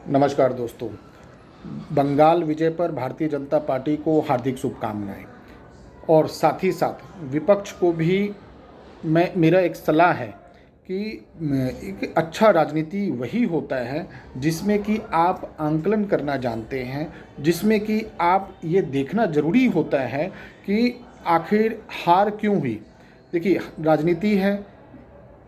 नमस्कार दोस्तों। बंगाल विजय पर भारतीय जनता पार्टी को हार्दिक शुभकामनाएं। और साथ ही साथ विपक्ष को भी मेरा एक सलाह है कि एक अच्छा राजनीति वही होता है जिसमें कि आप आंकलन करना जानते हैं, जिसमें कि आप ये देखना ज़रूरी होता है कि आखिर हार क्यों हुई। देखिए, राजनीति है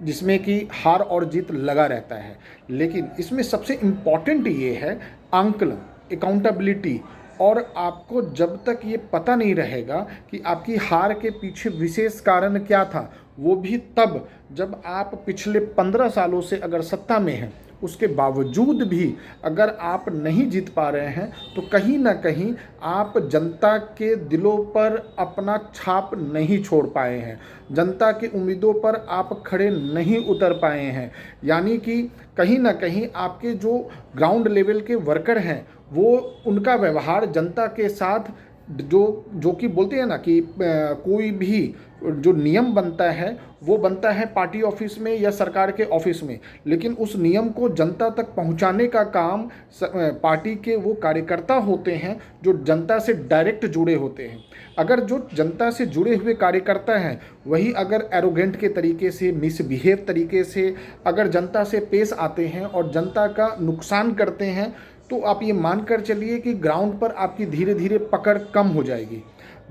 जिसमें कि हार और जीत लगा रहता है, लेकिन इसमें सबसे इम्पॉर्टेंट ये है आंकलन, अकाउंटेबिलिटी। और आपको जब तक ये पता नहीं रहेगा कि आपकी हार के पीछे विशेष कारण क्या था, वो भी तब जब आप पिछले 15 सालों से अगर सत्ता में हैं, उसके बावजूद भी अगर आप नहीं जीत पा रहे हैं, तो कहीं ना कहीं आप जनता के दिलों पर अपना छाप नहीं छोड़ पाए हैं, जनता की उम्मीदों पर आप खड़े नहीं उतर पाए हैं। यानी कि कहीं ना कहीं आपके जो ग्राउंड लेवल के वर्कर हैं, वो उनका व्यवहार जनता के साथ जो जो कि बोलते हैं ना कि कोई भी जो नियम बनता है वो बनता है पार्टी ऑफिस में या सरकार के ऑफिस में, लेकिन उस नियम को जनता तक पहुंचाने का काम पार्टी के वो कार्यकर्ता होते हैं जो जनता से डायरेक्ट जुड़े होते हैं। अगर जो जनता से जुड़े हुए कार्यकर्ता हैं वही अगर एरोगेंट के तरीके से, मिसबिहेव तरीके से अगर जनता से पेश आते हैं और जनता का नुकसान करते हैं, तो आप ये मानकर चलिए कि ग्राउंड पर आपकी धीरे धीरे पकड़ कम हो जाएगी।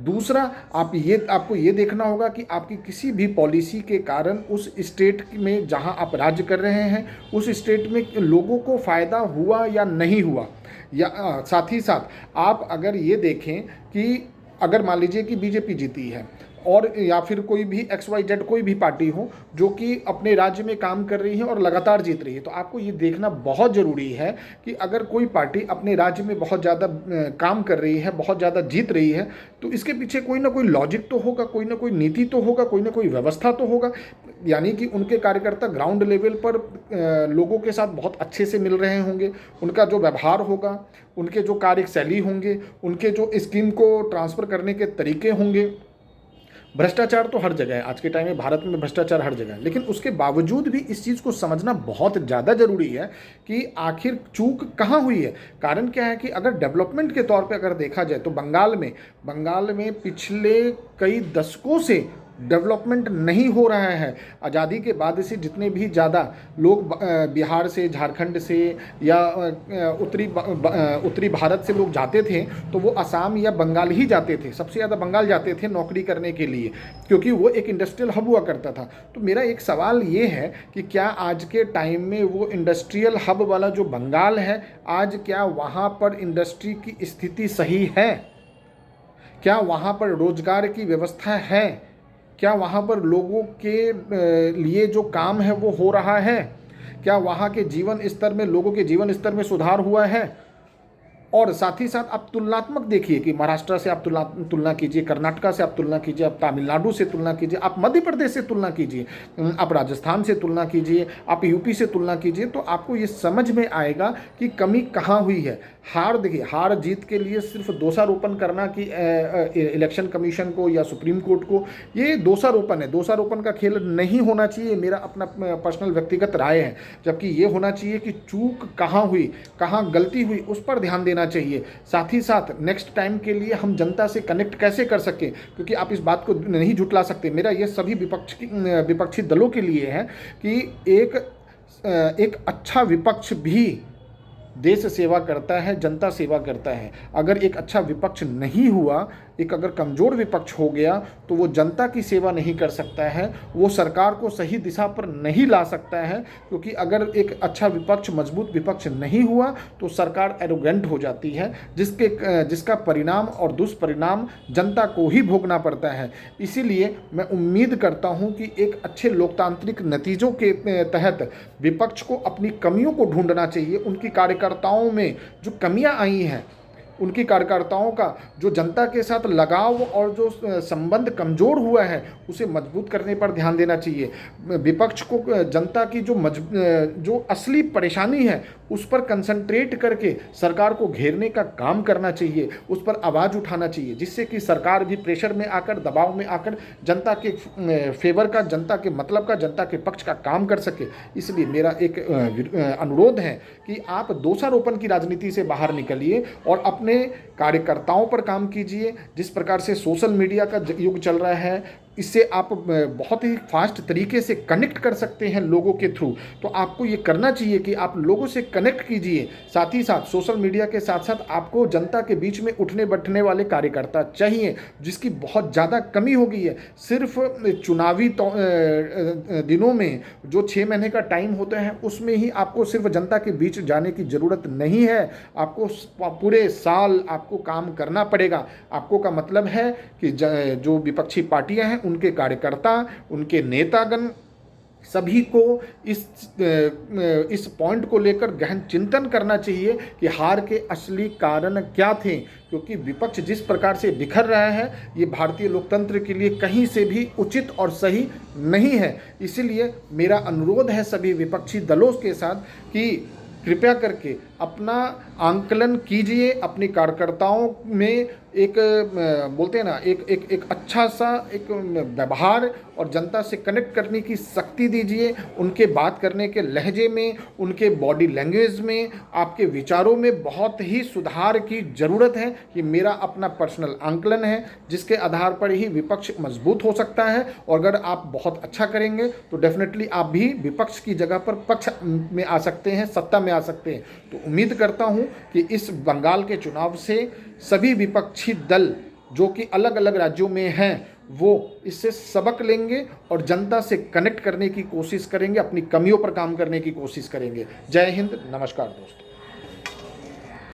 दूसरा, आपको ये देखना होगा कि आपकी किसी भी पॉलिसी के कारण उस स्टेट में जहां आप राज्य कर रहे हैं, उस स्टेट में लोगों को फ़ायदा हुआ या नहीं हुआ। या साथ ही साथ आप अगर ये देखें कि अगर मान लीजिए कि बीजेपी जीती है और या फिर कोई भी XYZ कोई भी पार्टी हो जो कि अपने राज्य में काम कर रही है और लगातार जीत रही है, तो आपको ये देखना बहुत ज़रूरी है कि अगर कोई पार्टी अपने राज्य में बहुत ज़्यादा काम कर रही है, बहुत ज़्यादा जीत रही है, तो इसके पीछे कोई ना कोई लॉजिक तो होगा, कोई ना कोई नीति तो होगा, कोई ना कोई व्यवस्था तो होगा। यानी कि उनके कार्यकर्ता ग्राउंड लेवल पर लोगों के साथ बहुत अच्छे से मिल रहे होंगे, उनका जो व्यवहार होगा, उनके जो कार्यशैली होंगे, उनके जो स्कीम को ट्रांसफ़र करने के तरीके होंगे। भ्रष्टाचार तो हर जगह है, आज के टाइम में भारत में भ्रष्टाचार हर जगह है, लेकिन उसके बावजूद भी इस चीज़ को समझना बहुत ज़्यादा ज़रूरी है कि आखिर चूक कहाँ हुई है। कारण क्या है कि अगर डेवलपमेंट के तौर पे अगर देखा जाए तो बंगाल में पिछले कई दशकों से डेवलपमेंट नहीं हो रहा है। आज़ादी के बाद से जितने भी ज़्यादा लोग बिहार से, झारखंड से या उत्तरी भारत से लोग जाते थे, तो वो असम या बंगाल ही जाते थे। सबसे ज़्यादा बंगाल जाते थे नौकरी करने के लिए, क्योंकि वो एक इंडस्ट्रियल हब हुआ करता था। तो मेरा एक सवाल ये है कि क्या आज के टाइम में वो इंडस्ट्रियल हब वाला जो बंगाल है, आज क्या वहाँ पर इंडस्ट्री की स्थिति सही है? क्या वहाँ पर रोजगार की व्यवस्था है? क्या वहाँ पर लोगों के लिए जो काम है वो हो रहा है? क्या वहाँ के जीवन स्तर में, लोगों के जीवन स्तर में सुधार हुआ है? और साथ ही साथ आप तुलनात्मक देखिए कि महाराष्ट्र से आप तुलना कीजिए, कर्नाटका से आप तुलना कीजिए, आप तमिलनाडु से तुलना कीजिए, आप मध्य प्रदेश से तुलना कीजिए, आप राजस्थान से तुलना कीजिए, आप यूपी से तुलना कीजिए, तो आपको ये समझ में आएगा कि कमी कहाँ हुई है। हार देखिए, हार जीत के लिए सिर्फ दोषारोपण करना कि इलेक्शन कमीशन को या सुप्रीम कोर्ट को, ये दोषारोपण है। दोषारोपण का खेल नहीं होना चाहिए, मेरा अपना पर्सनल व्यक्तिगत राय है। जबकि ये होना चाहिए कि चूक कहाँ हुई, कहाँ गलती हुई, उस पर ध्यान देना चाहिए। साथ ही साथ नेक्स्ट टाइम के लिए हम जनता से कनेक्ट कैसे कर सकें, क्योंकि आप इस बात को नहीं झुटला सकते। मेरा ये सभी विपक्षी दलों के लिए है कि एक अच्छा विपक्ष भी देश सेवा करता है, जनता सेवा करता है। अगर एक अच्छा विपक्ष नहीं हुआ, एक अगर कमज़ोर विपक्ष हो गया, तो वो जनता की सेवा नहीं कर सकता है, वो सरकार को सही दिशा पर नहीं ला सकता है। क्योंकि अगर एक अच्छा विपक्ष, मजबूत विपक्ष नहीं हुआ, तो सरकार एरोगेंट हो जाती है, जिसका परिणाम और दुष्परिणाम जनता को ही भोगना पड़ता है। इसीलिए मैं उम्मीद करता हूँ कि एक अच्छे लोकतांत्रिक नतीजों के तहत विपक्ष को अपनी कमियों को ढूंढना चाहिए। उनकी कार्यकर्ताओं में जो कमियां आई हैं, उनकी कार्यकर्ताओं का जो जनता के साथ लगाव और जो संबंध कमज़ोर हुआ है उसे मजबूत करने पर ध्यान देना चाहिए। विपक्ष को जनता की जो असली परेशानी है उस पर कंसंट्रेट करके सरकार को घेरने का काम करना चाहिए, उस पर आवाज़ उठाना चाहिए, जिससे कि सरकार भी प्रेशर में आकर, दबाव में आकर जनता के फेवर का, जनता के मतलब का, जनता के पक्ष का काम कर सके। इसलिए मेरा एक अनुरोध है कि आप दोषारोपण की राजनीति से बाहर निकलिए और अपने कार्यकर्ताओं पर काम कीजिए। जिस प्रकार से सोशल मीडिया का युग चल रहा है, इससे आप बहुत ही फास्ट तरीके से कनेक्ट कर सकते हैं लोगों के थ्रू। तो आपको ये करना चाहिए कि आप लोगों से कनेक्ट कीजिए। साथ ही साथ सोशल मीडिया के साथ साथ आपको जनता के बीच में उठने बैठने वाले कार्यकर्ता चाहिए, जिसकी बहुत ज़्यादा कमी हो गई है। सिर्फ चुनावी दिनों में जो 6 महीने का टाइम होता है उसमें ही आपको सिर्फ जनता के बीच जाने की ज़रूरत नहीं है। आपको पूरे साल आपको काम करना पड़ेगा। आपको का मतलब है कि जो विपक्षी पार्टियां हैं उनके कार्यकर्ता, उनके नेतागण सभी को इस पॉइंट को लेकर गहन चिंतन करना चाहिए कि हार के असली कारण क्या थे। क्योंकि विपक्ष जिस प्रकार से बिखर रहा है ये भारतीय लोकतंत्र के लिए कहीं से भी उचित और सही नहीं है। इसीलिए मेरा अनुरोध है सभी विपक्षी दलों के साथ कि कृपया करके अपना आंकलन कीजिए, अपने कार्यकर्ताओं में एक बोलते हैं ना एक अच्छा सा एक व्यवहार और जनता से कनेक्ट करने की शक्ति दीजिए। उनके बात करने के लहजे में, उनके बॉडी लैंग्वेज में, आपके विचारों में बहुत ही सुधार की ज़रूरत है। ये मेरा अपना पर्सनल आंकलन है, जिसके आधार पर ही विपक्ष मजबूत हो सकता है। और अगर आप बहुत अच्छा करेंगे तो डेफिनेटली आप भी विपक्ष की जगह पर पक्ष में आ सकते हैं, सत्ता में आ सकते हैं। तो उम्मीद करता हूं कि इस बंगाल के चुनाव से सभी विपक्षी दल जो कि अलग अलग राज्यों में हैं वो इससे सबक लेंगे और जनता से कनेक्ट करने की कोशिश करेंगे, अपनी कमियों पर काम करने की कोशिश करेंगे। जय हिंद, नमस्कार दोस्तों।